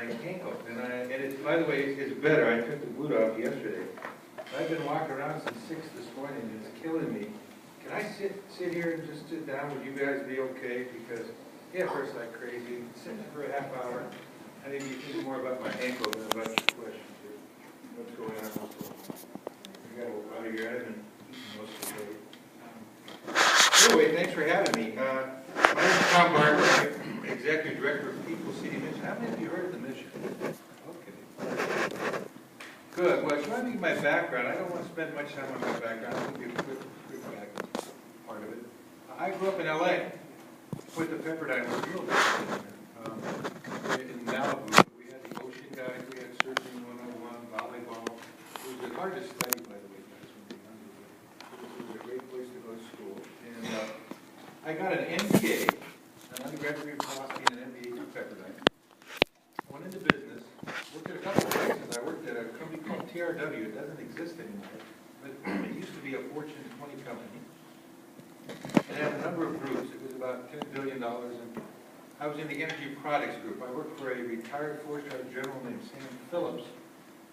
my ankle. And it's, by the way, it's better. I took the boot off yesterday. I've been walking around since 6 this morning, and it's killing me. Can I sit here and just sit down? Would you guys be okay? Because it hurts like crazy. Sitting for a half hour. I need to be thinking more about my ankle than about your questions here. What's going on? I got a little out of here. I've been eating most of the day. Anyway, thanks for having me. My name is Tom Barber. I'm Executive Director of People City Mission. How many of you heard of the mission? Okay. Good. Well, if you want to give my background, I don't want to spend much time on my background. I'll give you a quick back part of it. I grew up in L.A. with the Pepperdine was real big in Malibu. We had the ocean guys, we had surfing 101, volleyball. It was hard to study, by the way, guys, when we were younger. It was a great place to go to school. And I got an MBA, an undergraduate degree in philosophy and an MBA through Pepperdine. Went into business, worked at a couple of places. I worked at a company called TRW. It doesn't exist anymore, but it used to be a Fortune 20 company. It had a number of groups. It was about $10 billion. And I was in the energy products group. I worked for a retired four-star general named Sam Phillips.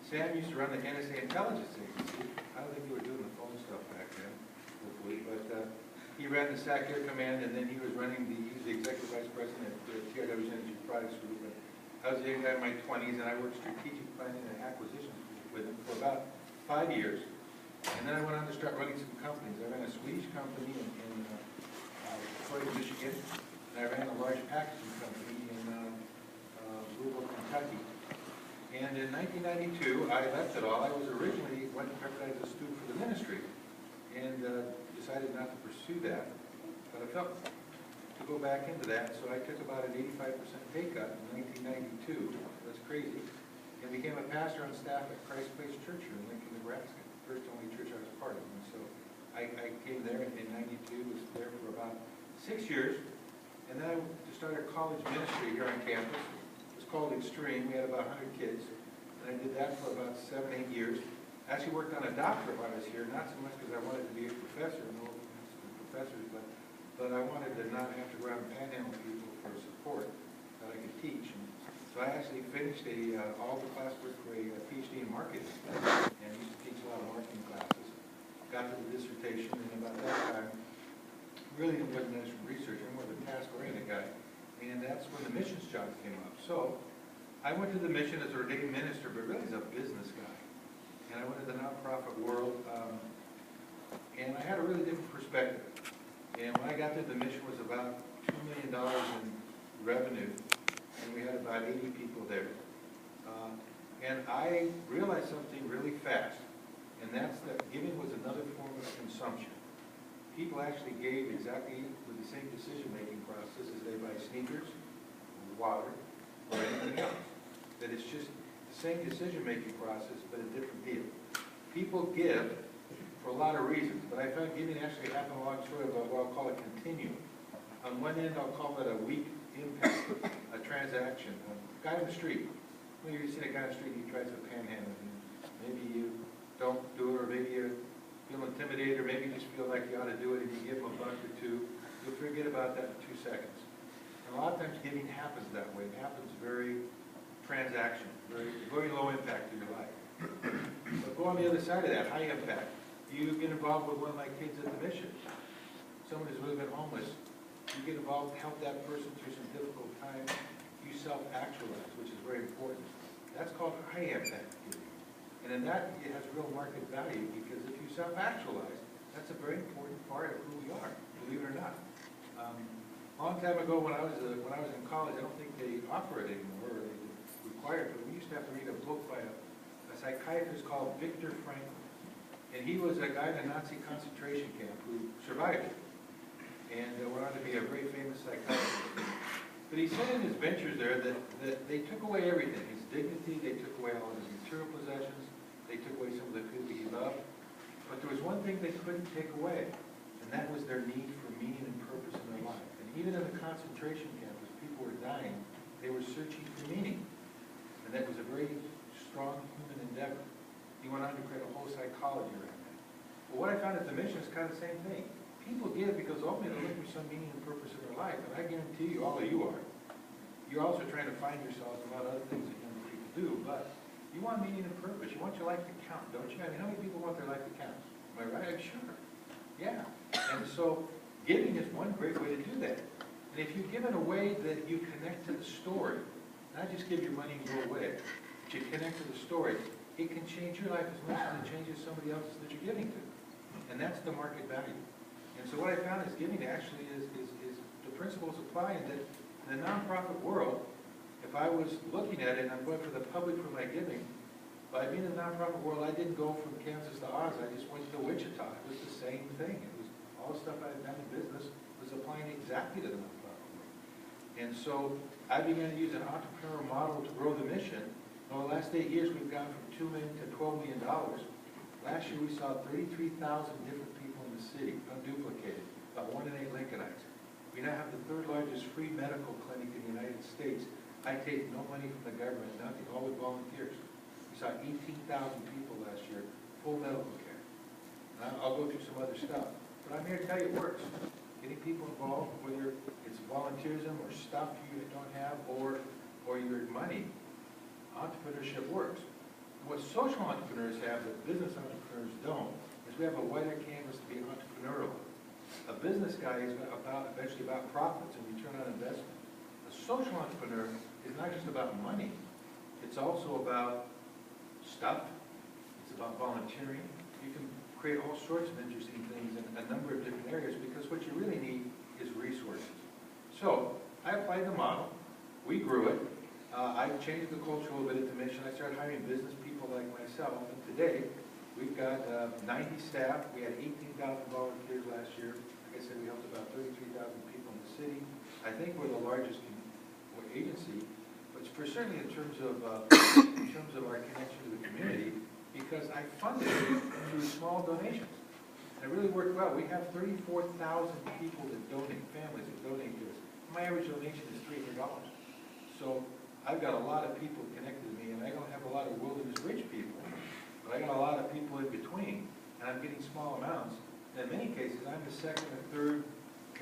Sam used to run the NSA intelligence agency. I don't think they were doing the phone stuff back then, hopefully, but he ran the SAC Air Command, and then he was running he was the executive vice president at the TRW's energy products group. And I was a young guy in my 20s, and I worked strategic planning and acquisitions with him for about 5 years. And then I went on to start running some companies. I ran a Swedish company in Detroit, Michigan, and I ran a large packaging company in Louisville, Kentucky. And in 1992, I left it all. I was originally went to Pepperdine as a student for the ministry, and decided not to pursue that. But I felt to go back into that, so I took about an 85% pay cut in 1992. That's crazy. And became a pastor on staff at Christ Place Church here in Lincoln, Nebraska. First only church I was part of. And so I came there in 92, was there for about 6 years. And then I started a college ministry here on campus. It was called Extreme. We had about 100 kids. And I did that for about 7, 8 years. I actually worked on a doctorate while I was here, not so much because I wanted to be a professor, no offense to professors, but I wanted to not have to go around and panhandle people for support that I could teach. And so I actually finished all the classwork for a PhD in marketing, and used to teach a lot of marketing classes. Got to the dissertation, and about that time, really wasn't much research. I'm more of a task-oriented guy, and that's when the missions job came up. So I went to the mission as a ordained minister, but really as a business guy. And I went to the nonprofit world, and I had a really different perspective. And when I got there, the mission was about $2 million in revenue, and we had about 80 people there. And I realized something really fast, and that's that giving was another form of consumption. People actually gave exactly with the same decision-making process as they buy sneakers, water, or anything else. That it's just the same decision-making process, but a different deal. People give for a lot of reasons, but I found giving actually happened along sort of what I'll call a continuum. On one end, I'll call it a weak impact, a transaction. A guy on the street. Well, you see a guy on the street, he tries to panhandle, and maybe you don't do it, or maybe you feel intimidated, or maybe you just feel like you ought to do it, and you give him a buck or two. You'll forget about that in 2 seconds. And a lot of times giving happens that way. It happens very transactional, very low impact to your life. But go on the other side of that, high impact. You get involved with one of my kids at the mission. Someone who's really been homeless. You get involved, help that person through some difficult times. You self-actualize, which is very important. That's called high impact giving. And in that, it has real market value, because if you self-actualize, that's a very important part of who we are, believe it or not. A long time ago, when I was in college, I don't think they offer it anymore, or they require it, but we used to have to read a book by a psychiatrist called Viktor Frankl. And he was a guy in a Nazi concentration camp who survived it, and went on to be a very famous psychiatrist. But he said in his ventures there that they took away everything, his dignity, they took away all of his material possessions, they took away some of the people he loved. But there was one thing they couldn't take away, and that was their need for meaning and purpose in their life. And even in the concentration camp, as people were dying, they were searching for meaning. And that was a very strong human endeavor. He went on to create a whole psychology around that. But what I found at the mission is kind of the same thing. People give because ultimately they're looking for some meaning and purpose in their life. And I guarantee you, all of you are. You're also trying to find yourselves in a lot of other things that you You want meaning and purpose. You want your life to count, don't you? I mean, how many people want their life to count? Am I right? Sure. Yeah. And so giving is one great way to do that. And if you give in a way that you connect to the story, not just give your money and go away, but you connect to the story, it can change your life as much as it changes somebody else's that you're giving to. And that's the market value. And so what I found is giving actually is the principles apply in that in the nonprofit world, if I was looking at it and I'm going for the public for my giving, by being in the nonprofit world, I didn't go from Kansas to Oz, I just went to Wichita. It was the same thing. It was all the stuff I had done in business was applying exactly to the nonprofit world. And so I began to use an entrepreneurial model to grow the mission. Over the last 8 years, we've gone from $2 million to $12 million. Last year, we saw 33,000 different people in the city, unduplicated, about 1 in 8 Lincolnites. We now have the 3rd largest free medical clinic in the United States. I take no money from the government, nothing, all with volunteers. We saw 18,000 people last year, full medical care. And I'll go through some other stuff. But I'm here to tell you it works. Getting people involved, whether it's volunteerism or stuff you don't have or your money, entrepreneurship works. What social entrepreneurs have that business entrepreneurs don't is we have a wider canvas to be entrepreneurial. A business guy is eventually about profits and return on investment. A social entrepreneur is not just about money. It's also about stuff. It's about volunteering. You can create all sorts of interesting things in a number of different areas because what you really need is resources. So I applied the model. We grew it. I changed the culture a little bit at the mission. I started hiring business people like myself. And today, we've got 90 staff. We had 18,000 volunteers last year. Like I said, we helped about 33,000 people in the city. I think we're the largest agency, but for certainly in terms of our connection to the community, because I funded it through small donations. And it really worked well. We have 34,000 people that donate, families that donate to us. My average donation is $300. So I've got a lot of people connected to me, and I don't have a lot of wilderness rich people, but I got a lot of people in between, and I'm getting small amounts. And in many cases, I'm the second or third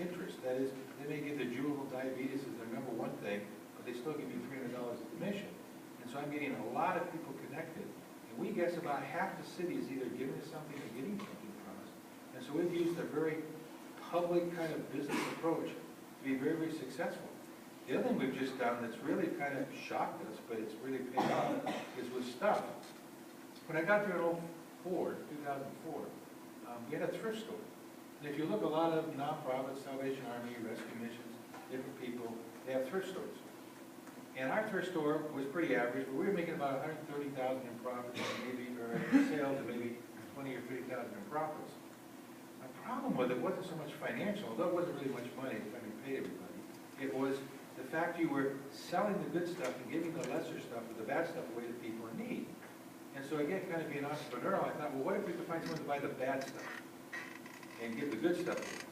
interest. That is, they may give their juvenile diabetes as their number one thing, but they still give me $300 at the mission. And so I'm getting a lot of people connected. And we guess about half the city is either giving us something or getting something from us. And so we've used a very public kind of business approach to be very, very successful. The other thing we've just done that's really kind of shocked us, but it's really paid off, is with stuff. When I got there in 2004, we had a thrift store. And if you look, a lot of nonprofits, Salvation Army, rescue missions, different people, they have thrift stores. And our thrift store was pretty average, but we were making about $130,000 in profits, maybe, or in sales, and maybe 20 or 30,000 in profits. My problem with it wasn't so much financial, although it wasn't really much money if I paid everybody. It was the fact you were selling the good stuff and giving the lesser stuff or the bad stuff away to people in need. And so again, kind of being entrepreneurial, I thought, well, what if we could find someone to buy the bad stuff and give the good stuff away?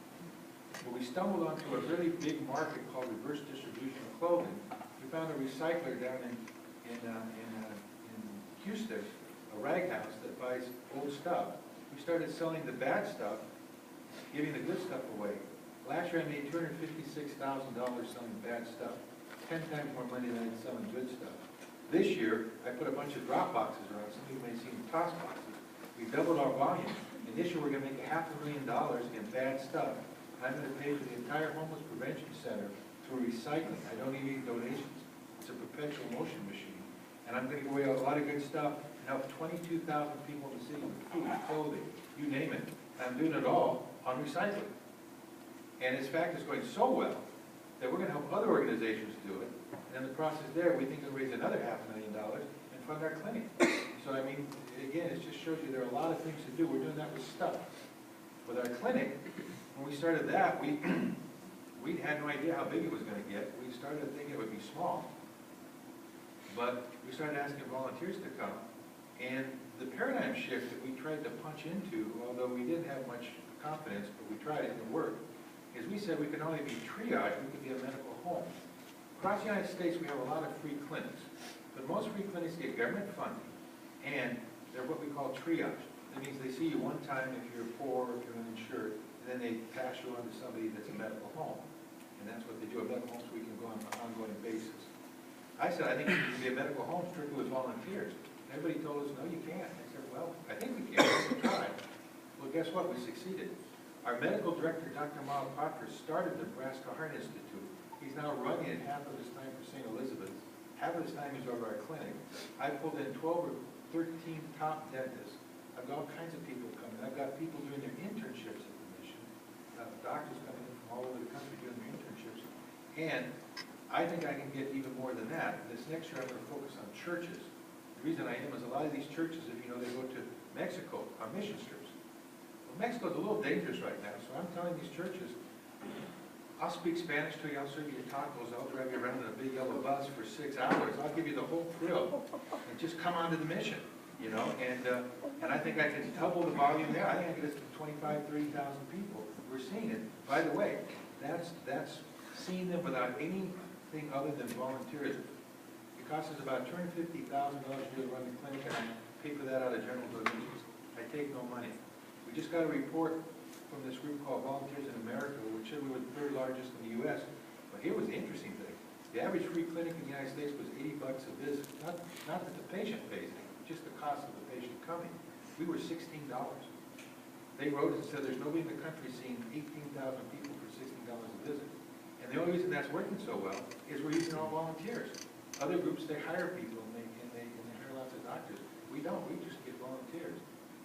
Well, we stumbled onto a really big market called reverse distribution of clothing. We found a recycler down in Houston, a rag house that buys old stuff. We started selling the bad stuff, giving the good stuff away. Last year I made $256,000 selling bad stuff, 10 times more money than I did selling good stuff. This year, I put a bunch of drop boxes around. Some of you may have seen toss boxes. We doubled our volume. And this year we're going to make $500,000 in bad stuff. I'm going to pay for the entire homeless prevention center through recycling. I don't need any donations. It's a perpetual motion machine. And I'm going to give away a lot of good stuff and help 22,000 people in the city with food, clothing, you name it. And I'm doing it all on recycling. And in fact, it's going so well that we're going to help other organizations do it. And in the process there, we think we'll raise another $500,000 and fund our clinic. So, I mean, again, it just shows you there are a lot of things to do. We're doing that with stuff. With our clinic, when we started that, we had no idea how big it was going to get. We started thinking it would be small. But we started asking volunteers to come. And the paradigm shift that we tried to punch into, although we didn't have much confidence, but we tried it and it worked, is we said we could not only be triage, we could be a medical home. Across the United States, we have a lot of free clinics. But most free clinics get government funding, and they're what we call triage. That means they see you one time if you're poor, if you're uninsured, and then they pass you on to somebody that's a medical home. And that's what they do at medical homes, so we can go on an ongoing basis. I said, I think it should be a medical home strictly with volunteers. Everybody told us, no, you can't. I said, well, I think we can, we tried. Well, guess what, we succeeded. Our medical director, Dr. Miles Popper, started the Nebraska Heart Institute. He's now running it half of his time for St. Elizabeth's. Half of his time he's over our clinic. I pulled in 12 or 13 top dentists. I've got all kinds of people coming. I've got people doing their internships at the mission. Doctors coming in from all over the country doing their internships. And I think I can get even more than that. This next year I'm going to focus on churches. The reason I am is a lot of these churches, if you know, they go to Mexico on mission trips. Well, Mexico's a little dangerous right now, so I'm telling these churches, I'll speak Spanish to you, I'll serve you tacos, I'll drive you around in a big yellow bus for 6 hours, I'll give you the whole thrill, and just come on to the mission, you know, and I think I can double the volume there. I think I can get us to 25, 30,000 people. We're seeing it. By the way, that's seeing them without anything other than volunteerism. It costs us about $250,000 a year to run the clinic, and I pay for that out of general donations. I take no money. We just got a report from this group called Volunteers in America, which said we were the third largest in the U.S. But here was the interesting thing. The average free clinic in the United States was $80 a visit. Not that the patient pays it, just the cost of the patient coming. We were $16. They wrote and said there's nobody in the country seeing 18,000 people for $16 a visit. And the only reason that's working so well is we're using all volunteers. Other groups, they hire people and they hire lots of doctors. We don't. We just get volunteers.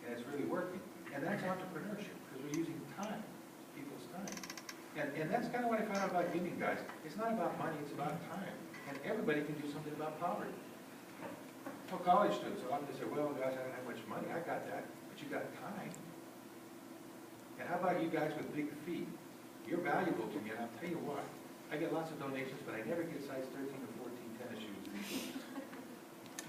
And it's really working. And that's entrepreneurship, because we're using time, people's time. And that's kind of what I found out about giving, guys. It's not about money, it's about time. And everybody can do something about poverty. Well, college students, a lot of them say, well, guys, I don't have much money. I got that, but you got time. And how about you guys with big feet? You're valuable to me, and I'll tell you what. I get lots of donations, but I never get size 13 or 14 tennis shoes.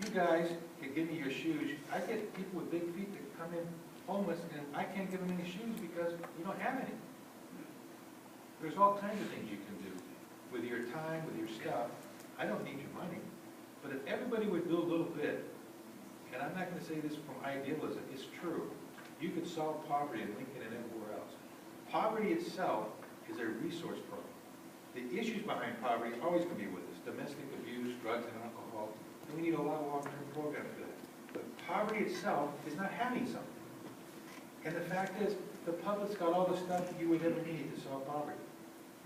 You guys can give me your shoes. I get people with big feet that come in homeless, and I can't give them any shoes because you don't have any. There's all kinds of things you can do with your time, with your stuff. I don't need your money. But if everybody would do a little bit, and I'm not going to say this from idealism, it's true. You could solve poverty in Lincoln and everywhere else. Poverty itself is a resource problem. The issues behind poverty are always going to be with us. Domestic abuse, drugs and alcohol. And we need a lot of long-term programs for that. But poverty itself is not having something. And the fact is, the public's got all the stuff you would ever need to solve poverty.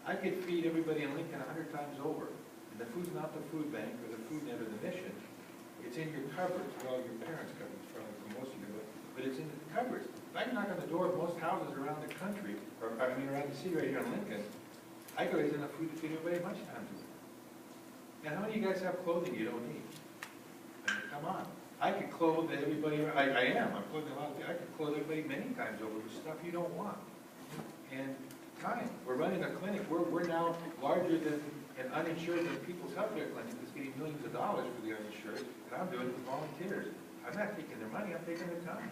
I could feed everybody in Lincoln 100 times over. And the food's not the food bank or the food net or the mission. It's in your cupboards. Well, your parents' cupboards, probably for most of you, but it's in the cupboards. If I knock on the door of most houses around the country, or I mean around the city right here in Lincoln, I could raise enough food to feed everybody much times a week. And how many of you guys have clothing you don't need? I mean, come on. I could clothe everybody, I am, I'm clothing a lot of people. I could clothe everybody many times over with stuff you don't want. And time, we're running a clinic, we're now larger than an uninsured than People's Healthcare Clinic that's getting millions of dollars for the uninsured, and I'm doing it with volunteers. I'm not taking their money, I'm taking their time.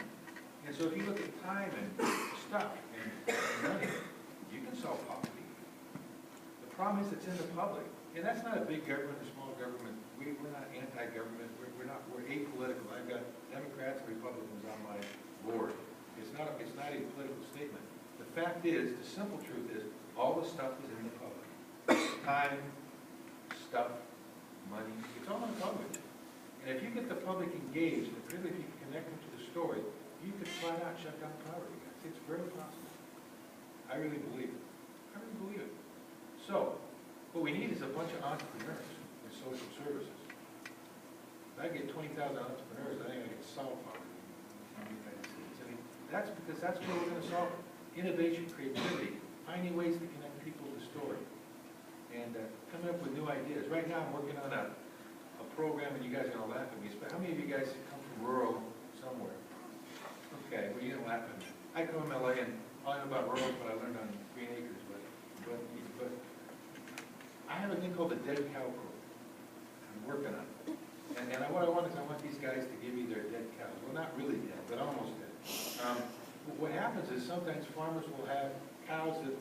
And so if you look at time and stuff and money, you can solve poverty. The problem is it's in the public. And that's not a big government or small government. We're not anti-government. We're apolitical. I've got Democrats and Republicans on my board. It's not a political statement. The fact is, the simple truth is, all the stuff is in the public. Time, stuff, money, it's all in the public. And if you get the public engaged, and particularly if you can connect them to the story, you could flat out shut down poverty. It's very possible. I really believe it. I really believe it. So, what we need is a bunch of entrepreneurs in social services. If I get 20,000 entrepreneurs, I think I can solve poverty in the United States. I mean, that's because that's where we're going to solve it. Innovation, creativity, finding ways to connect people to the story, and coming up with new ideas. Right now, I'm working on a program, and you guys are going to laugh at me, but how many of you guys come from rural somewhere? Okay, well, you're going to laugh at me. I come from LA, and all I know about rural is what I learned on Green Acres, but I have a thing called the Dead Cow Program. I'm working on it. And what I want is I want these guys to give me their dead cows. Well, not really dead, but almost dead. What happens is sometimes farmers will have cows that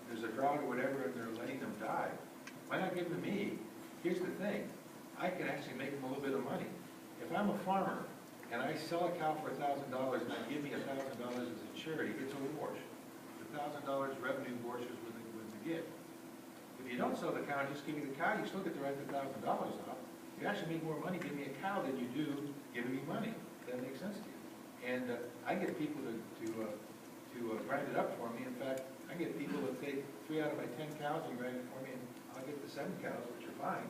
there's a drought or whatever, and they're letting them die. Why not give them to me? Here's the thing. I can actually make them a little bit of money. If I'm a farmer and I sell a cow for $1,000 and they give me $1,000 as a charity, it's a wash. The $1,000 revenue washes with the gift. If you don't sell the cow and just give me the cow, you still get the right to $1,000 off. You actually make more money giving me a cow than you do giving me money. That makes sense to you. And I get people to grind it up for me. In fact, I get people to take 3 out of my 10 cows and grind it for me, and I'll get the 7 cows, which are fine.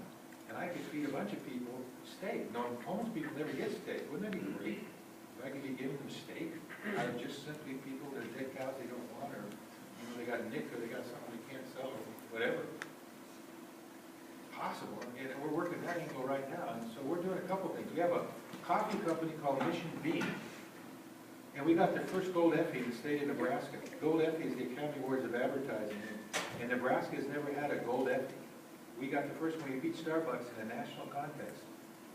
And I could feed a bunch of people steak. No, homeless people never get steak. Wouldn't that be great? If I could be giving them steak out of just simply people that are dead cows they don't want, or they got nicked, or they got something they can't sell, or whatever. Possible, and we're working that angle right now. And so we're doing a couple things. We have a coffee company called Mission Bean, and we got the first Gold Effie in the state of Nebraska. Gold Effie is the Academy Awards of Advertising, and Nebraska has never had a Gold Effie. We got the first one. We beat Starbucks in a national contest.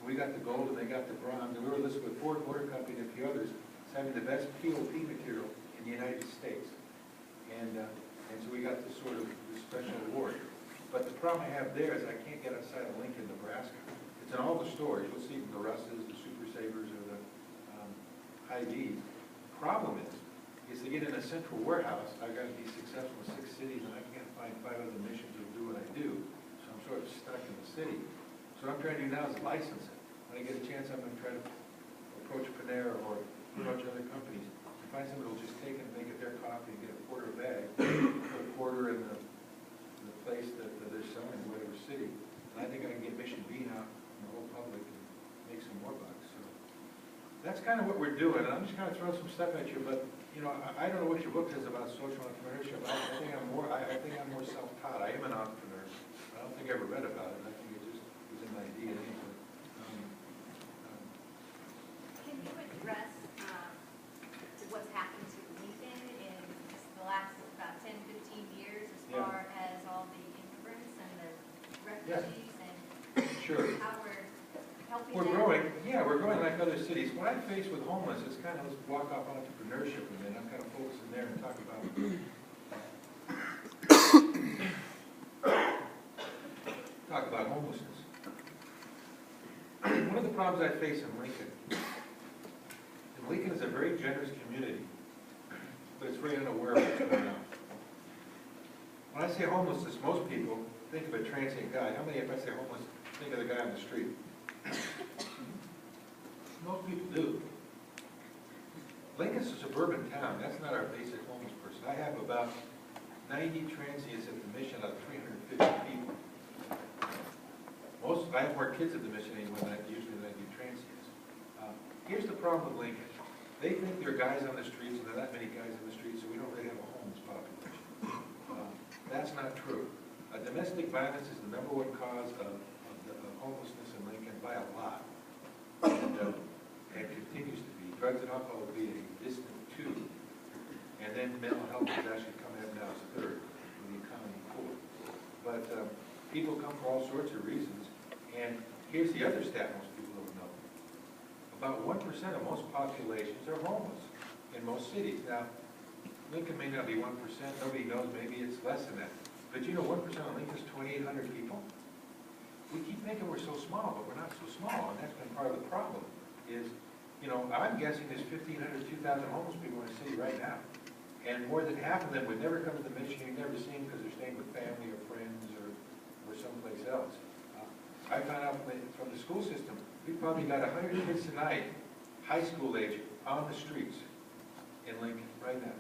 We got the gold and they got the bronze, and we were listed with Ford Motor Company and a few others as having the best POP material in the United States. And so we got this sort of this special award. But the problem I have there is I can't get outside of Lincoln, Nebraska. It's in all the stores. You'll see the Russes, the Super Savers, or the Hy-Vees. The problem is to get in a central warehouse, I've got to be successful in 6 cities, and I can't find 5 other missions that do what I do. So I'm sort of stuck in the city. So what I'm trying to do now is license it. When I get a chance, I'm going to try to approach Panera or approach other companies and find somebody who will just take it and make it their coffee and get a quarter a bag, put a quarter in the place that they're selling in whatever city. And I think I can get Mission Bean out in the whole public and make some more bucks. So that's kind of what we're doing. And I'm just kind of throwing some stuff at you, but you know, I don't know what your book says about social entrepreneurship. I think I'm more self-taught. I am an entrepreneur. I don't think I ever read about it. I think it just was in my DNA. Can you address what's happened to Lincoln in just the last about 10, 15 years as far as all the immigrants and the refugees and Sure. how we're helping We're them? growing. Yeah, we're growing like other cities. What I face with homeless is kind of, let's walk off entrepreneurship a minute. I'm kind of focusing there and talk about homelessness. One of the problems I face in Lincoln is a very generous community, but it's very unaware of what's going on. When I say homelessness, most people think of a transient guy. How many, if I say homeless, think of the guy on the street? Most people do. Lincoln's a suburban town. That's not our basic homeless person. I have about 90 transients at the mission out of 350 people. I have more kids at the mission usually than I do transients. Here's the problem with Lincoln. They think there are guys on the streets, and there are that many guys on the streets, so we don't really have a homeless population. That's not true. Domestic violence is the #1 cause of homelessness in Lincoln by a lot, and continues to be. Drugs and alcohol would be a distant 2, and then mental health is actually coming up now as 3rd, with the economy 4th. But people come for all sorts of reasons, and here's the other stat most people don't know. About 1% of most populations are homeless in most cities. Now, Lincoln may not be 1%, nobody knows, maybe it's less than that. But you know 1% of Lincoln's 2,800 people? We keep thinking we're so small, but we're not so small, and that's been part of the problem, is, you know, I'm guessing there's 1,500, 2,000 homeless people in the city right now. And more than half of them would never come to the mission, you'd never see them because they're staying with family or friends or someplace else. I found out from the school system, we probably got 100 kids tonight, high school age, on the streets in Lincoln right now.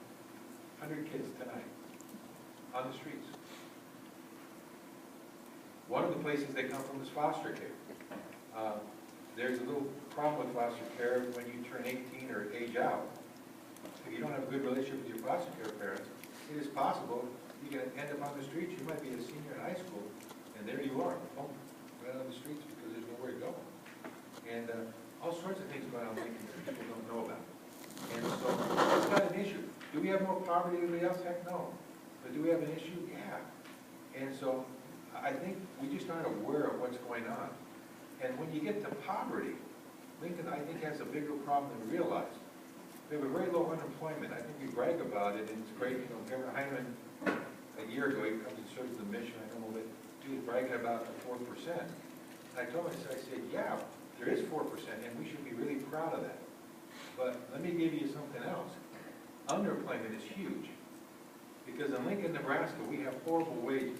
100 kids tonight on the streets. One of the places they come from is foster care. There's a little problem with foster care when you turn 18 or age out. If you don't have a good relationship with your foster care parents, it is possible you can end up on the streets. You might be a senior in high school, and there you are, right on the streets because there's nowhere to go. And all sorts of things going on in Lincoln that people don't know about. And so it's not an issue. Do we have more poverty than anybody else? Heck no. But do we have an issue? Yeah. And so I think we just aren't aware of what's going on. And when you get to poverty, Lincoln, I think, has a bigger problem than we realize. We have a very low unemployment. I think we brag about it, and it's great. You know, Governor Hyman, a year ago, he comes and serves the mission. I know that he was bragging about the 4%. And I told him, I said, yeah, there is 4%, and we should be really proud of that. But let me give you something else. Underemployment is huge. Because in Lincoln, Nebraska, we have horrible wages.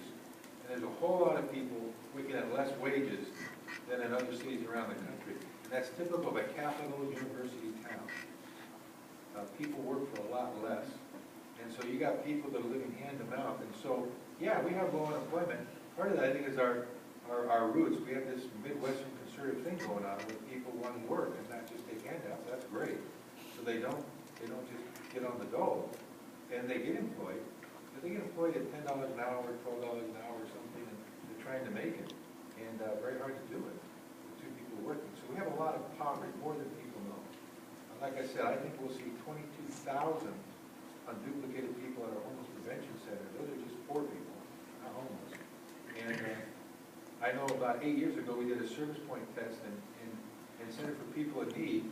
And there's a whole lot of people working at less wages than in other cities around the country. And that's typical of a capital university town. People work for a lot less, and so you got people that are living hand to mouth, and so, yeah, we have low unemployment. Part of that, I think, is our roots. We have this Midwestern conservative thing going on where people want to work and not just take handouts. That's great. So they don't just get on the dole, and they get employed. But they get employed at $10 an hour, $12 an hour or something, and they're trying to make it, and very hard to do it with two people working. So we have a lot of poverty, more than people know. Like I said, I think we'll see 22,000 unduplicated people at our homeless prevention center. Those are just poor people, not homeless. And I know about 8 years ago, we did a service point test, and Center for People in Need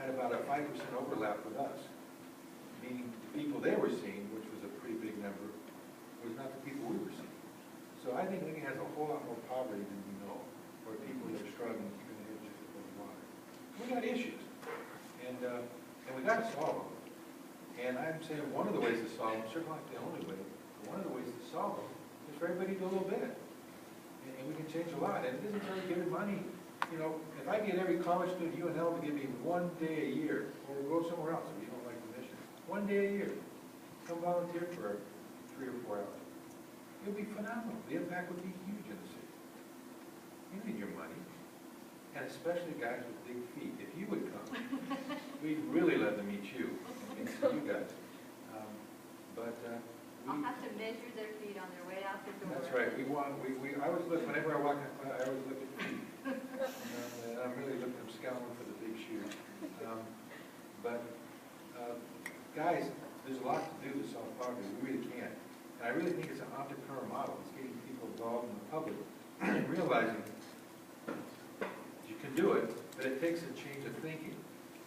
had about a 5% overlap with us, meaning the people they were seeing, which was a pretty big number, was not the people we were seeing. So I think Lincoln has a whole lot more poverty than we know, where people that are struggling keeping their heads above water. We got issues, and we got to solve them. And I'm saying one of the ways to solve them, certainly not the only way, but one of the ways to solve them is for everybody to do a little bit. And we can change a lot. And it isn't really giving money. You know, if I get every college student at UNL to give me 1 day a year, or go somewhere else if you don't like the mission, 1 day a year, come volunteer for 3 or 4 hours. It would be phenomenal. The impact would be huge in the city. You need your money. And especially guys with big feet. If you would come, we'd really love to meet you and see you guys. I'll have to measure their feet on their way out the door. That's right. I always look, whenever I walk in class, I always look at feet. And I'm really looking, I'm scouting for the big shoes. Guys, there's a lot to do to solve poverty. We really can. And I really think it's an entrepreneur model. It's getting people involved in the public and realizing you can do it, but it takes a change of thinking.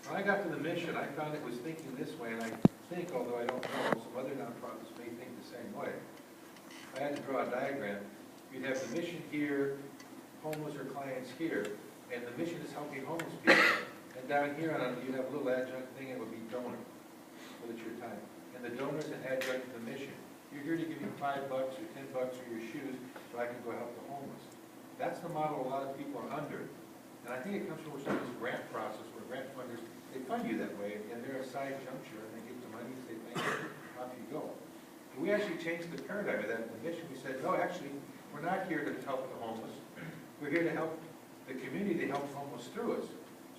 When I got to the mission, I found it was thinking this way, and I think, although I don't know, some other nonprofits may think the same way. I had to draw a diagram. You'd have the mission here, homeless or clients here, and the mission is helping homeless people. And down here, you'd have a little adjunct thing, it would be donor, but it's your time. And the donor is an adjunct to the mission. You're here to give me $5 or $10 for your shoes so I can go help the homeless. That's the model a lot of people are under. And I think it comes from some of this grant process where grant funders, they fund you that way, and they're a side juncture, and they give the money, say thank you, off you go. But we actually changed the paradigm of that in the mission. We said, no, actually, we're not here to help the homeless. We're here to help the community to help the homeless through us.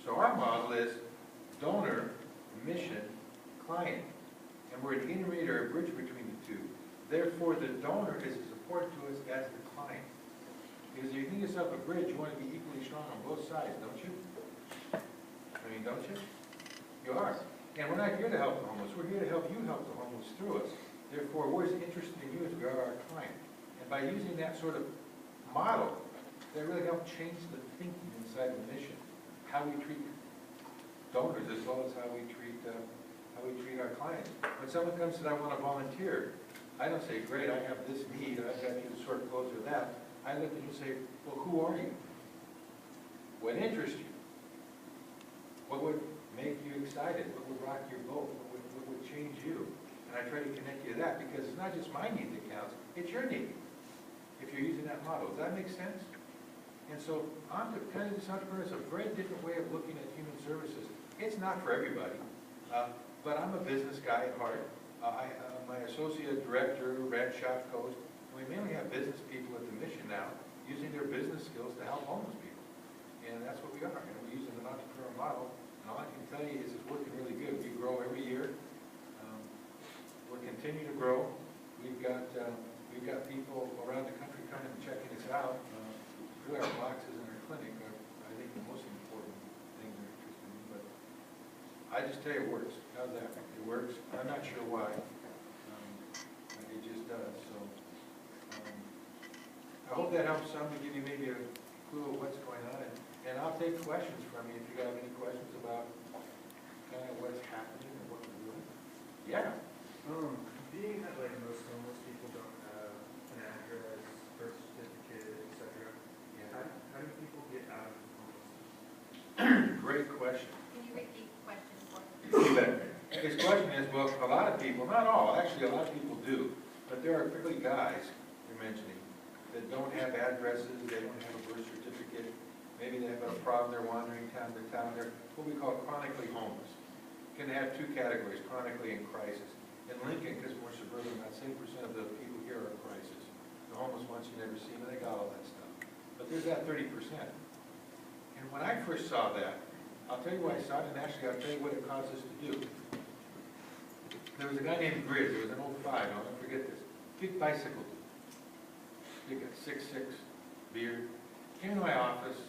So our model is donor, mission, client. And we're an intermediary, a bridge between the two. Therefore, the donor is as important to us as the client. Because if you think yourself a bridge, you want to be equally strong on both sides, don't you? I mean, don't you? You are. And we're not here to help the homeless. We're here to help you help the homeless through us. Therefore, we're as interested in you as we are our client. And by using that sort of model, that really helped change the thinking inside the mission. How we treat donors as well as how we treat our clients. When someone comes and says, I want to volunteer, I don't say, great, I have this need, I've got you to sort of close with that. I look at you and say, well, who are you? What interests you? What would make you excited? What would rock your boat? What would change you? And I try to connect you to that because it's not just my need that counts, it's your need. If you're using that model. Does that make sense? And so this entrepreneur is a very different way of looking at human services. It's not for everybody, but I'm a business guy at heart. My associate director, Brad Shopcoast, we mainly have business people at the mission now using their business skills to help homeless people. And that's what we are. And we're using an entrepreneur model. And all I can tell you is it's working really good. We grow every year. We're continuing to grow. We've got people around the country coming and checking us out. Really, our boxes in our clinic are, I think, the most important thing they're interested in. But I just tell you it works. How's that? It works. I'm not sure why. It just does. So I hope that helps some to give you maybe a clue of what's going on. And I'll take questions from you if you have any questions about kind of what's happening or what we're doing. Yeah. Being that like most homeless people don't have an address, birth certificate, etc., how do people get out of homelessness? Great question. Can you repeat the question for me? You bet. His question is, well, a lot of people, not all, actually a lot of people do, but there are particularly guys you're mentioning that don't have addresses, they don't have a birth certificate, Maybe they have a problem, they're wandering town to town, they're what we call chronically homeless. Can have two categories, chronically and crisis. In Lincoln, because we're suburban, about 7% of the people here are in crisis. The homeless ones you never see, but they got all that stuff. But there's that 30%. And when I first saw that, I'll tell you why I saw it, and actually I'll tell you what it caused us to do. There was a guy named Grizz, there was an old 5, I'll never forget this, big bicycle dude, big guy, 6'6", beard, came to my office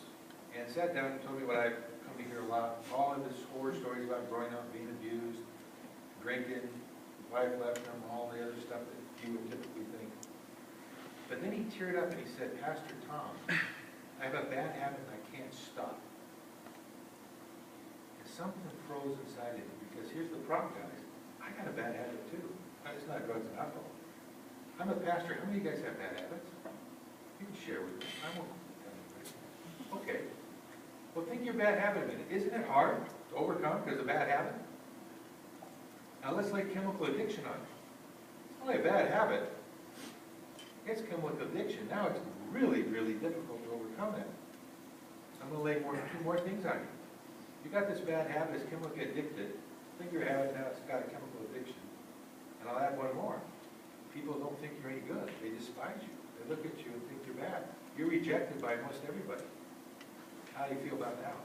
and sat down and told me what I've come to hear a lot, all of his horror stories about growing up, being abused, drinking, wife left him, all the other stuff that you would typically think. But then he teared up and he said, Pastor Tom, I have a bad habit and I can't stop. And something froze inside of me, because here's the problem, guys. I got a bad habit too. It's not drugs and alcohol. I'm a pastor. How many of you guys have bad habits? You can share with me. I won't tell anybody. Okay. Well, think your bad habit a minute. Isn't it hard to overcome because of a bad habit? Now let's lay chemical addiction on it. It's only a bad habit. It's chemical addiction. Now it's really, really difficult to overcome that. I'm going to lay two more things on you. You got this bad habit, it's chemically addicted. Think your habit, now it's got a chemical addiction. And I'll add one more. People don't think you're any good. They despise you. They look at you and think you're bad. You're rejected by most everybody. How do you feel about that?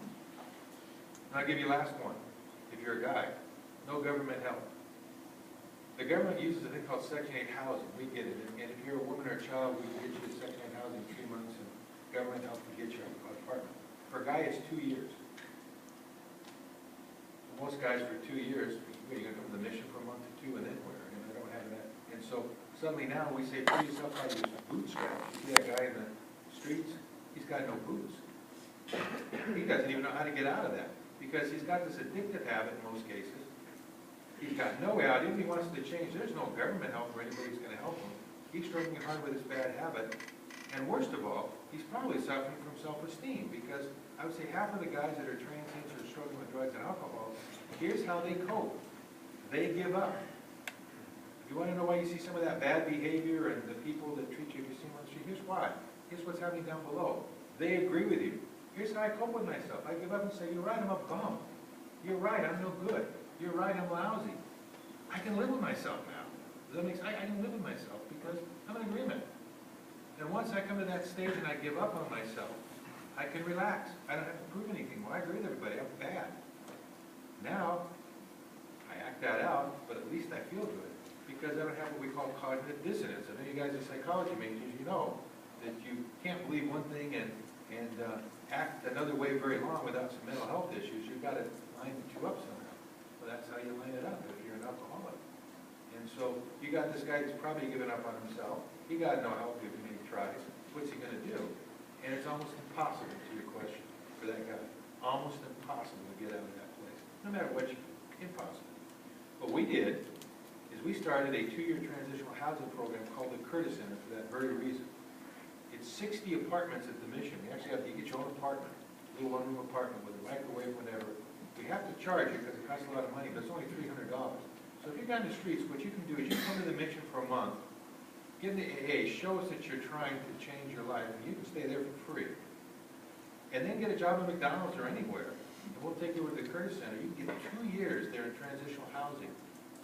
And I'll give you the last one. If you're a guy, no government help. The government uses a thing called Section 8 housing. We get it. And if you're a woman or a child, we can get you Section 8 housing in 3 months, and government help to get you an apartment. For a guy, it's 2 years. For most guys, for 2 years, you're going to come to the mission for a month or 2, and then where? And they don't have that. And so suddenly now we say, pull yourself out of your bootstraps. You see that guy in the streets? He's got no boots. He doesn't even know how to get out of that, because he's got this addictive habit in most cases. He's got no way out. Even if he wants to change, there's no government help or anybody who's going to help him. He's struggling hard with his bad habit. And worst of all, he's probably suffering from self-esteem, because I would say half of the guys that are transients or struggling with drugs and alcohol, here's how they cope. They give up. You want to know why you see some of that bad behavior and the people that treat you if you see them on the street? Here's why. Here's what's happening down below. They agree with you. Here's how I cope with myself. I give up and say, you're right, I'm a bum. You're right, I'm no good. You're right, I'm lousy. I can live with myself now. Does that make sense? I can live with myself because I'm in agreement. And once I come to that stage and I give up on myself, I can relax. I don't have to prove anything. Well, I agree with everybody. I'm bad. Now, I act that out, but at least I feel good because I don't have what we call cognitive dissonance. I know you guys are psychology majors. You know that you can't believe one thing and act another way very long without some mental health issues. You've got to line the two up somehow. Well, that's how you line it up if you're an alcoholic. And so you got this guy that's probably given up on himself. He got no help if he tries. What's he going to do? And it's almost impossible, to your question, for that guy. Almost impossible to get out of that place. No matter what you do. Impossible. What we did is we started a 2-year transitional housing program called the Curtis Center for that very reason. It's 60 apartments at the Mission. You get your own apartment, a little one-room apartment with a microwave, whatever. We have to charge you because it costs a lot of money, but it's only $300. So if you're down the streets, what you can do is you come to the Mission for a month, give the AA, show us that you're trying to change your life, and you can stay there for free. And then get a job at McDonald's or anywhere, and we'll take you over to the Curtis Center. You can get 2 years there in transitional housing.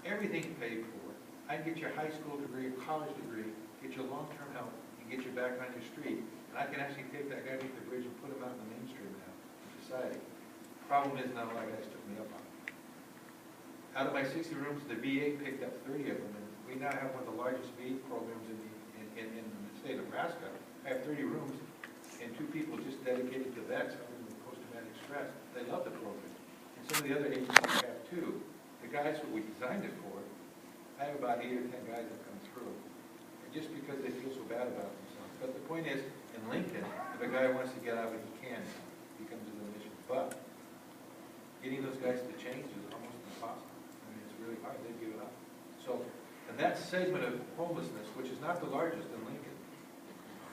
Everything paid for. I can get your high school degree, college degree, get your long-term help, and get you back on your street. And I can actually take that guy to the bridge and put him out in the mainstream now in society. Problem is, not a lot of guys took me up on it. Out of my 60 rooms, the VA picked up 30 of them, and we now have one of the largest VA programs in the state of Nebraska. I have 30 rooms, and 2 people just dedicated to vets helping with post-traumatic stress. They love the program. And some of the other agencies have too. The guys who we designed it for, I have about 8 or 10 guys that come through. And just because they feel so bad about themselves. But the point is, in Lincoln, if a guy wants to get out of it, he can. He comes to the Mission. But getting those guys to change is almost impossible. I mean, it's really hard. They give it up. So, and that segment of homelessness, which is not the largest in Lincoln,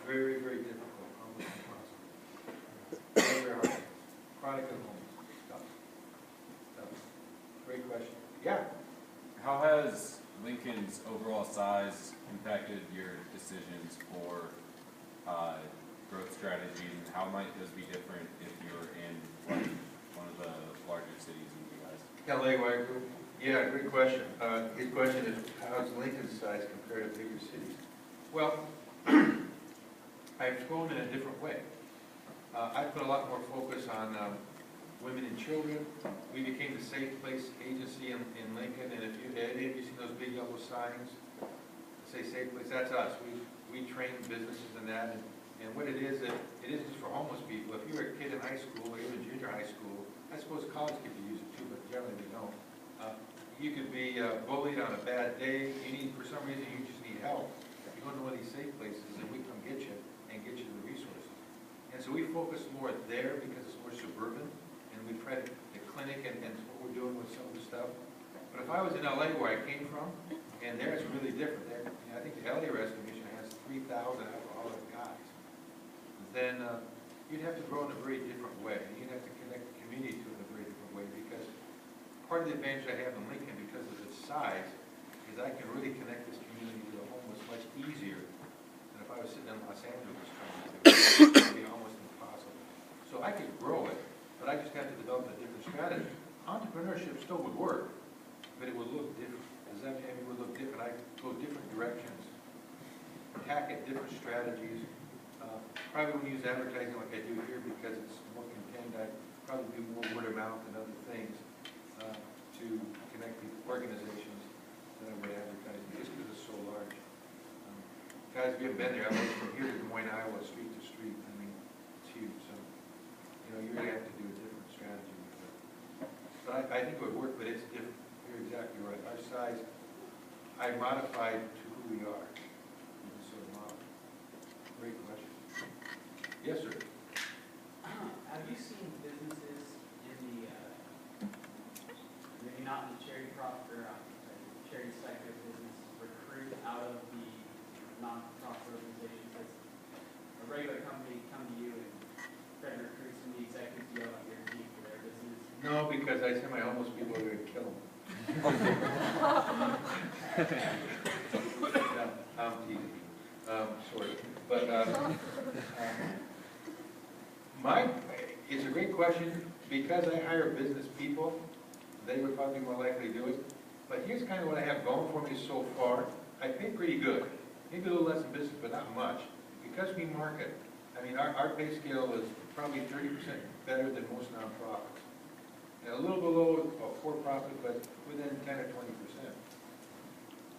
very, very difficult. Almost impossible. Very, very hard. Chronic and homeless. Tough. Great question. Yeah? How has Lincoln's overall size impacted your decisions for growth strategies, and how might those be different if you're in like one of the larger cities in the US? LA Group? Yeah, great question. His question is, how is Lincoln's size compared to bigger cities? Well, I've grown in a different way. I put a lot more focus on women and children. We became the Safe Place Agency in Lincoln, and if you seen those big yellow signs, that say Safe Place, that's us. We train businesses in that, and what it isn't just for homeless people. If you're a kid in high school or even junior high school, I suppose college kids use it too, but generally they don't. You could be bullied on a bad day. For some reason, you just need help. You go to one of these safe places, and we come get you and get you the resources. And so we focus more there because it's more suburban, and we try to the clinic and what we're doing with some of the stuff. But if I was in LA where I came from, and there it's really different. There, I think the LA Rescue Mission has 3,000 alcoholic guys. Then you'd have to grow in a very different way. You'd have to connect the community to it in a very different way, because part of the advantage I have in Lincoln, because of its size, is I can really connect this community to the homeless much easier than if I was sitting in Los Angeles trying to do it. It would be almost impossible. So I could grow it, but I just have to develop a different strategy. Entrepreneurship still would work, but it would look different. Does that mean it would look different? I go different directions, attack at different strategies. Probably wouldn't use advertising like I do here because it's more contained. I'd probably do more word of mouth and other things to connect the organizations that I would advertise, just because it's so large. Guys, if you haven't been there, I went from here to Des Moines, Iowa, street to street. I mean, it's huge. So, you really have to do a different strategy with it. But I think it would work, but it's different. You're exactly right. Our size, I modified to who we are. Sort of model. Great question. Yes, sir. Have you seen businesses in the, maybe not in the charity charity sector business, recruit out of the non-profit organizations? As a regular company come to you and try to recruit some of the executives you have on your team for their business? No, because I send my homeless people over to kill them. No, I'm teasing you. Sort of. But it's a great question. Because I hire business people, they would probably be more likely to do it. But here's kind of what I have going for me so far. I pay pretty good. Maybe a little less in business, but not much. Because we market, I mean, our pay scale is probably 30% better than most nonprofits. And a little below a for-profit, but within 10 or 20%.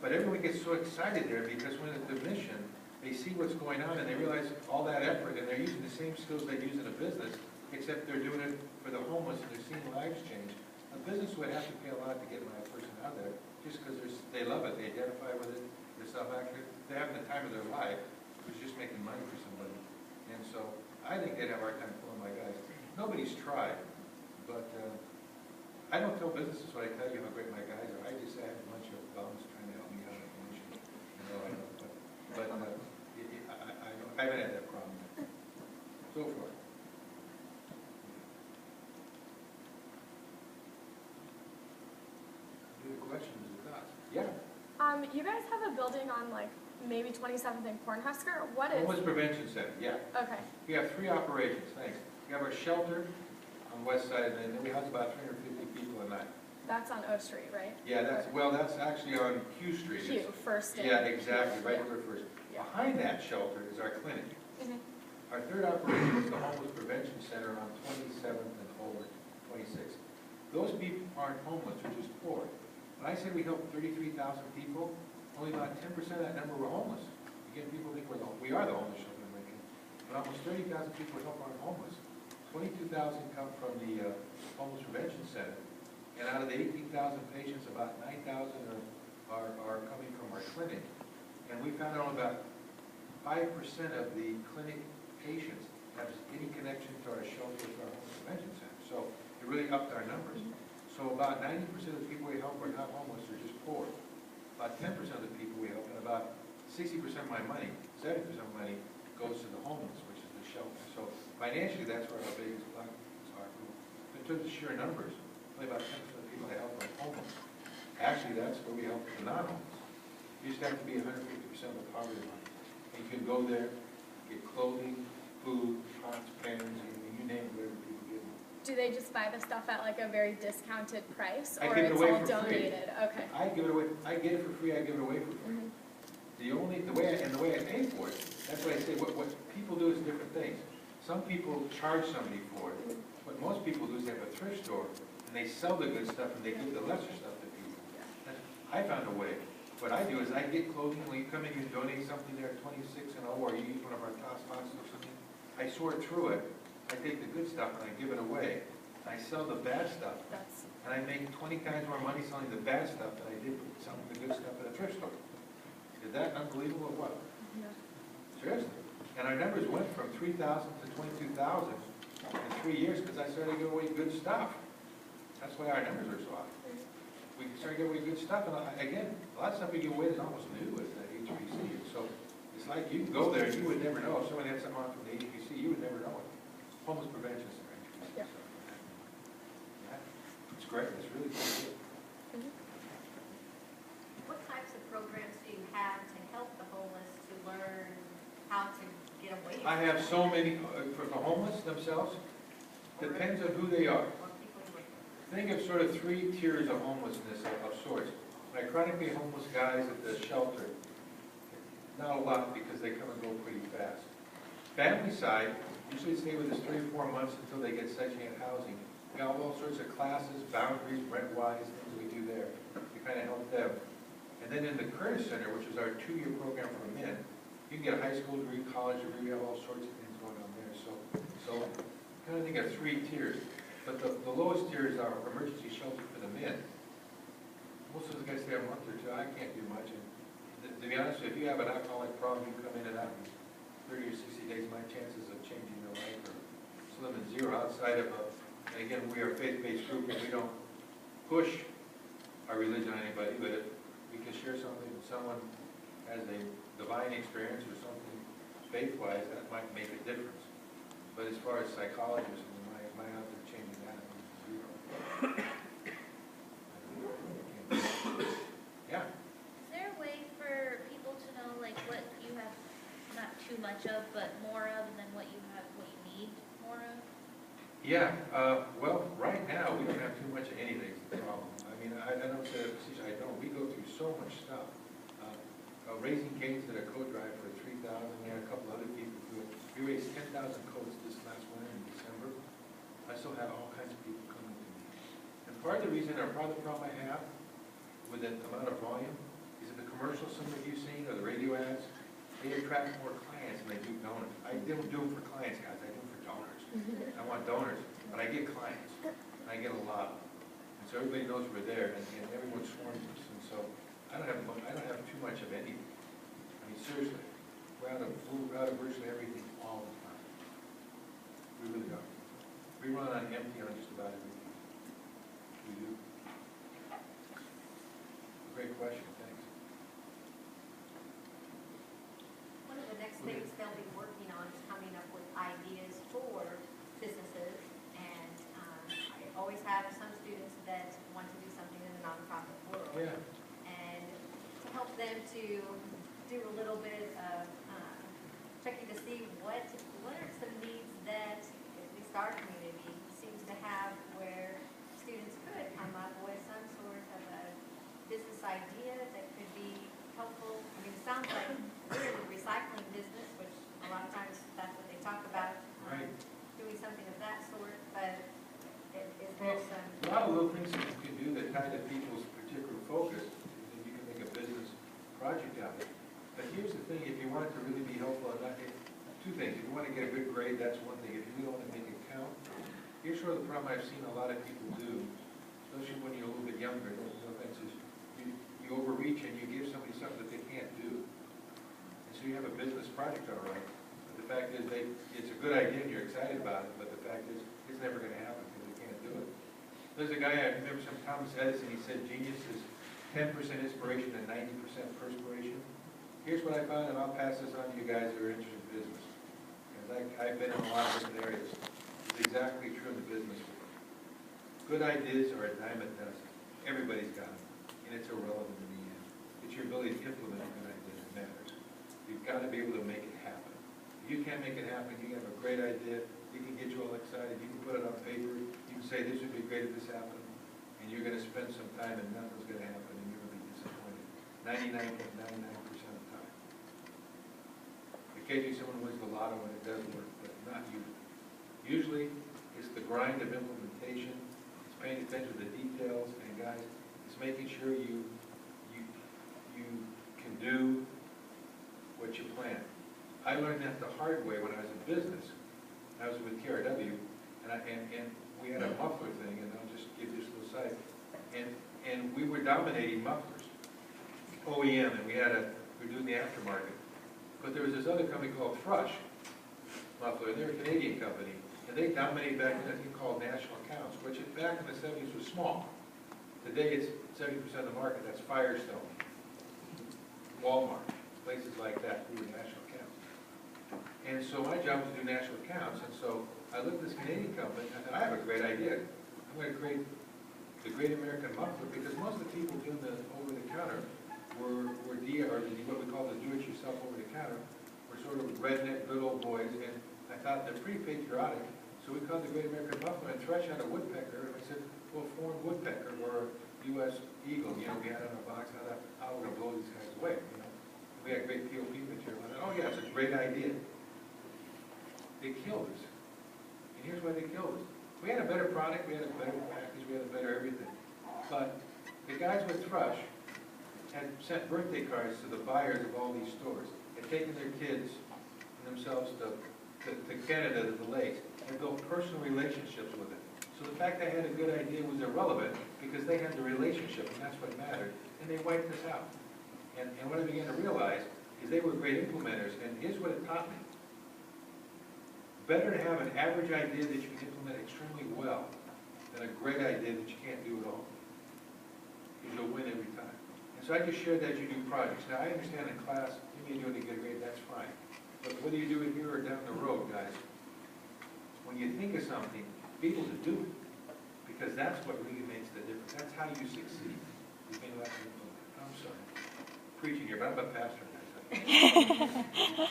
But everyone gets so excited there because when it's the mission, they see what's going on and they realize all that effort, and they're using the same skills they use in a business, except they're doing it for the homeless and they're seeing lives change. A business would have to pay a lot to get my person out there, just because they love it, they identify with it, they're self-active, they're having the time of their life, who's just making money for somebody. And so I think they'd have a hard time pulling my guys. Nobody's tried, but I don't tell businesses what I tell you how great my guys are. I just say I have a bunch of bums trying to help me out on the mission. I don't. But I haven't had that problem yet. So far. Good questions or thoughts? Yeah. You guys have a building on like maybe 27th and Cornhusker. What is? Homeless Prevention Center. Yeah. Okay. We have 3 operations. Thanks. We have our shelter on the west side, and then we house about 350 people a night. That's on O Street, right? Yeah, that's actually on Q Street. Q, first. Yeah, exactly. Right Yeah. where first. Yeah. Behind that shelter is our clinic. Mm-hmm. Our third operation is the Homeless Prevention Center on 27th and Holbrook, 26th. Those people aren't homeless, they're just poor. When I say we help 33,000 people, only about 10% of that number were homeless. Again, people think we are the homeless shelter in Lincoln, but almost 30,000 people we help aren't homeless. 22,000 come from the Homeless Prevention Center, and out of the 18,000 patients, about 9,000 are coming from our clinic. And we found out about 5% of the clinic patients have any connection to our shelter or our Homeless Prevention Center. So it really upped our numbers. So about 90% of the people we help are not homeless, they're just poor. About 10% of the people we help, and about 60% of my money, 70% of money, goes to the homeless, which is the shelter. So financially, that's where our biggest blocks are. In terms of sheer numbers, only about 10% of the people I help are homeless. Actually, that's where we help the non-homeless. You just have to be 150% of the poverty line. And you can go there, get clothing, food, pots, pans, you name it, whatever people give them. Do they just buy the stuff at like a very discounted price, I or give it it's away all for free. donated? Okay. I give it away, I get it for free, I give it away for free. Mhm. The way I pay for it, that's why I say, what people do is different things. Some people charge somebody for it. What most people do is they have a thrift store, and they sell the good stuff, and they give the lesser stuff to people. I found a way. What I do is I get clothing, when you come in, you donate something there, 26 and or you use one of our toss boxes or something. I sort through it, I take the good stuff and I give it away. I sell the bad stuff, That's, and I make 20 times more money selling the bad stuff than I did selling the good stuff at a thrift store. Is that unbelievable or what? yeah. Seriously. And our numbers went from 3,000 to 22,000 in 3 years because I started giving away good stuff. That's why our numbers are so high. We started giving away good stuff, and again, a lot of stuff we give away is almost new with the HPC. And so it's like you can go there and you would never know. If someone had something on from the HPC, you would never know it. Homeless Prevention Center, HPC. Yeah. So, yeah, it's great. It's really good. What types of programs do you have to help the homeless to learn how to get away? I have so many, for the homeless themselves, depends on who they are. Or people who are- Think of sort of 3 tiers of homelessness of sorts. My chronically homeless guys at the shelter, not a lot because they come and go pretty fast. Family side, usually stay with us 3 or 4 months until they get Section 8 housing. We have all sorts of classes, boundaries, rent-wise, things we do there to kind of help them. And then in the Curtis Center, which is our 2-year program for men, you can get a high school degree, college degree, we have all sorts of things going on there. So kind of think of 3 tiers. But the lowest tier is our emergency shelter for the men. Most of those guys stay a month or 2. I can't do much. And to be honest, if you have an alcoholic problem, you come in and out in 30 or 60 days, my chances of changing your life are slim and zero outside of and again, we are a faith-based group and we don't push our religion on anybody, but if we can share something with someone has a divine experience or something faith-wise, that might make a difference. But as far as psychologists, my odds of changing that is zero. Yeah. Is there a way for people to know like what you have not too much of, but more of, and then what you have, what you need more of? Yeah, well, right now, we don't have too much of anything, is the problem. I mean, I don't say that facetious, I don't. We go through so much stuff. Raising Cane's did a coat drive for 3,000, we had a couple other people do it. We raised 10,000 coats this last winter in December. I still have all kinds of people coming to me. And part of the reason, or part of the problem I have with that amount of volume, is that the commercials some of you seen, or the radio ads, they attract more clients than they do donors. I don't do them for clients, guys, I do them for donors. I want donors, but I get clients, and I get a lot of them. And so everybody knows we're there, and everyone swarms us, and so I don't have too much of anything. I mean, seriously, we're out of food, we're out of virtually everything all the time. We really are. We run on empty on just about everything. We do. Great question, thanks. One of the next things they'll be working on is coming up with ideas for businesses. And I always have some students that want to do something in the nonprofit world. Yeah. And to help them to do a little bit of checking to see what are some needs that at least our community seems to have, where students could come up with some sort of a business idea that could be helpful. I mean, it sounds like we're in the recycling business, which a lot of times that's what they talk about, Right. doing something of that sort, but is Well, there some? a lot of little things that you can do that tie to people's particular focus, and you can make a business project out of it. But here's the thing, if you want it to really be helpful, and 2 things. If you want to get a good grade, that's one thing. If you really want to make it count, here's sort of the problem I've seen a lot of people do, especially when you're a little bit younger, no offense, is you overreach and you give somebody something that they can't do. And so you have a business project, all right, but the fact is it's a good idea and you're excited about it, but the fact is it's never going to happen because they can't do it. There's a guy, I remember some Thomas Edison, he said genius is 10% inspiration and 90% perspiration. Here's what I found, and I'll pass this on to you guys that are interested in business. Because I've been in a lot of different areas. It's exactly true in the business world. Good ideas are a dime a dozen. Everybody's got them, and it's irrelevant in the end. It's your ability to implement a good idea that matters. You've got to be able to make it happen. you can't make it happen, you have a great idea, we can get you all excited, you can put it on paper, you can say, this would be great if this happened, and you're gonna spend some time and nothing's gonna happen, and you're gonna be disappointed. 99.99% of the time. Occasionally someone wins the lotto and it does work, but not usually. Usually, it's the grind of implementation, it's paying attention to the details, and guys, it's making sure you can do what you plan. I learned that the hard way when I was in business. I was with KRW, and we had a muffler thing, and I'll just give you this little side. And we were dominating mufflers, OEM, and we were doing the aftermarket. But there was this other company called Thrush Muffler, and they're a Canadian company, and they dominated back in a thing called national accounts, which back in the 70s was small. Today it's 70% of the market. That's Firestone, Walmart, places like that. We were national accounts. And so my job was to do national accounts, and so I looked at this Canadian company, and I thought, I have a great idea. I'm going to create the Great American Muffler, because most of the people doing the over-the-counter were what we call the do-it-yourself over-the-counter, were sort of redneck, good old boys, and I thought they're pretty patriotic, so we called the Great American Muffler, and Thrush had a woodpecker, and I said, well, foreign woodpecker, or U.S. eagle, we had it in a box, how we're going to blow these guys away, We had great POP material, and I thought, oh yeah, it's a great idea. They killed us. And here's why they killed us. We had a better product, we had a better package, we had a better everything. But the guys with Thrush had sent birthday cards to the buyers of all these stores, had taken their kids and themselves to Canada, to the lakes, and built personal relationships with it. So the fact I had a good idea was irrelevant because they had the relationship, and that's what mattered, and they wiped us out. And what I began to realize is they were great implementers, and here's what it taught me. Better to have an average idea that you can implement extremely well than a great idea that you can't do at all. Because you'll win every time. And so I just shared that you do projects. Now I understand in class, you may do it to get a grade, that's fine. But whether you do it here or down the road, guys, when you think of something, be able to do it. Because that's what really makes the difference. That's how you succeed. You may not implement. I'm sorry. Preaching here, but I'm a pastor.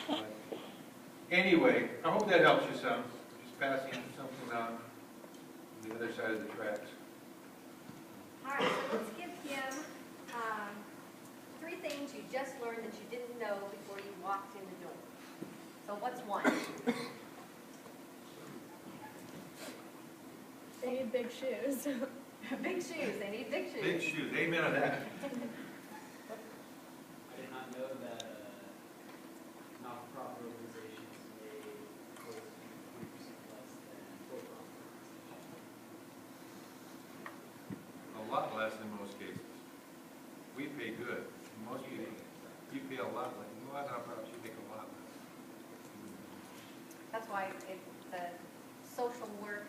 But anyway, I hope that helps you some. Just passing something on the other side of the tracks. All right, so let's give him 3 things you just learned that you didn't know before you walked in the door. So what's one? They need big shoes. Big shoes, they need big shoes. Big shoes, amen on that. I did not know that not-for-profit organizations may close 20% less than for-profit organizations. A lot less in most cases. We pay good. Most people, you pay a lot less. A lot of nonprofits, you make a lot less. That's why the social work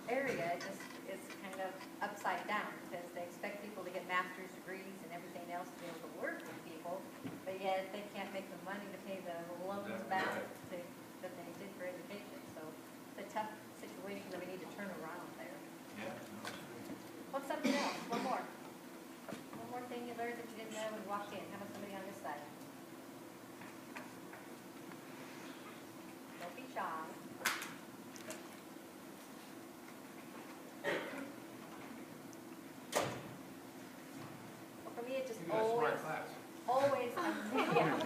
area just is kind of upside down, because they expect people to get master's degrees and everything else to be able to work with people, but yet they can't make the money to pay the loans back that they did for education. So it's a tough situation that we need to turn around there. Yeah. What's something else? One more. One more thing you learned that you didn't know when you walked in. How about somebody on this side? Don't be shy. Well, for me, it just You got a always, smart class. yeah.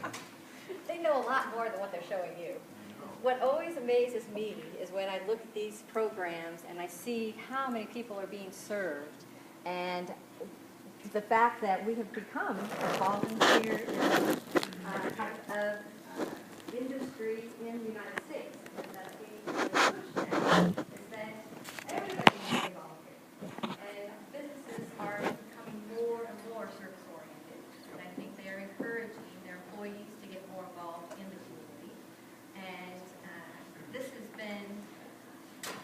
They know a lot more than what they're showing you. What always amazes me is when I look at these programs and I see how many people are being served, and the fact that we have become a volunteer type of industry in the United States. And that we push that is that everybody needs to be volunteer. And businesses are becoming more and more service-oriented. And I think they are encouraging their employees to get more involved in the community. And this has been,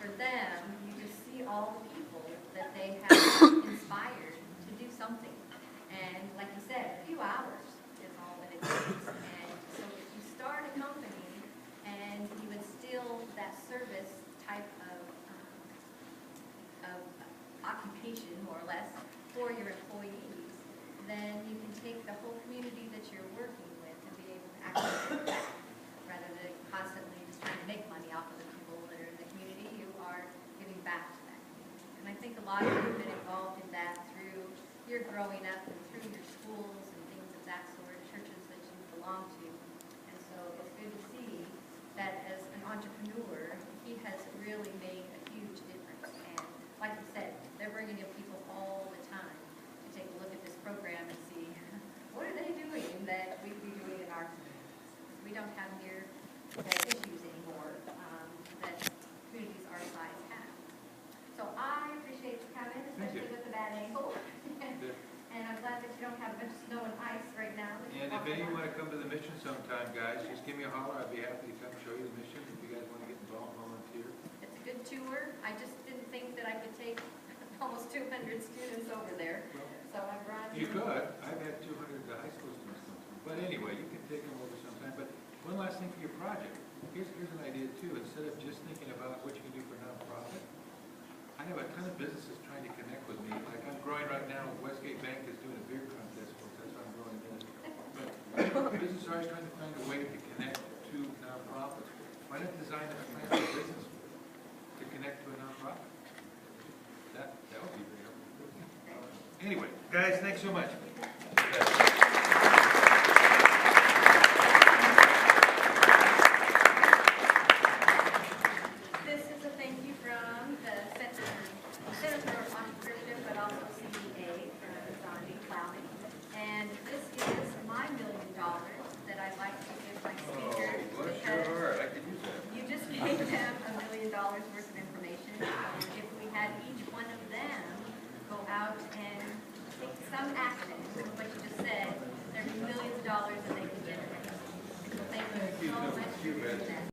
for them, you just see all the people that they have inspired to do something. And like you said, a few hours is all that it takes. And so if you start a company and you instill that service type of occupation, more or less, for your employees, then you can take the whole community that you're working with and be able to actually give back rather than lot of you have been involved in that through your growing up and through your schools and things of that sort, churches that you belong to. And so it's good to see that as an entrepreneur, he has really made a huge difference. And like you said, they're bringing in people all the time to take a look at this program and see, what are they doing that we'd be doing in our communities? We don't have near the issues anymore that communities our size have. So I appreciate you coming, Thank you. especially with the bad ankle. And I'm glad that you don't have much snow and ice right now. that you And if walk any of you around. want to come to the mission sometime, guys, just give me a holler. I'd be happy to come show you the mission. If you guys want to get involved, volunteer. It's a good tour. I just didn't think that I could take almost 200 students over there. So I brought. You could. I've had 200 high school students come through. But anyway, you can take them over sometime. But one last thing for your project. Here's an idea too. Instead of just thinking about what you can do for nonprofit, I have a ton of businesses trying to connect with me. Like I'm growing right now, Westgate Bank is doing a beer contest for us. That's why I'm growing this. But businesses are always trying to find a way to connect to nonprofits. Why not design a plan for business to connect to a nonprofit? That would be very helpful. Anyway, guys, thanks so much. This is a thank you from the Center for Entrepreneurship, but also CDA for Zandi Clowney. And this is my $1 million that I'd like to give my speakers. Bless your Because heart. I could use that. you just gave them $1 million worth of information. If we had each one of them go out and take some action, what you just said, there'd be millions of dollars that they could generate. So thank you so much for doing that.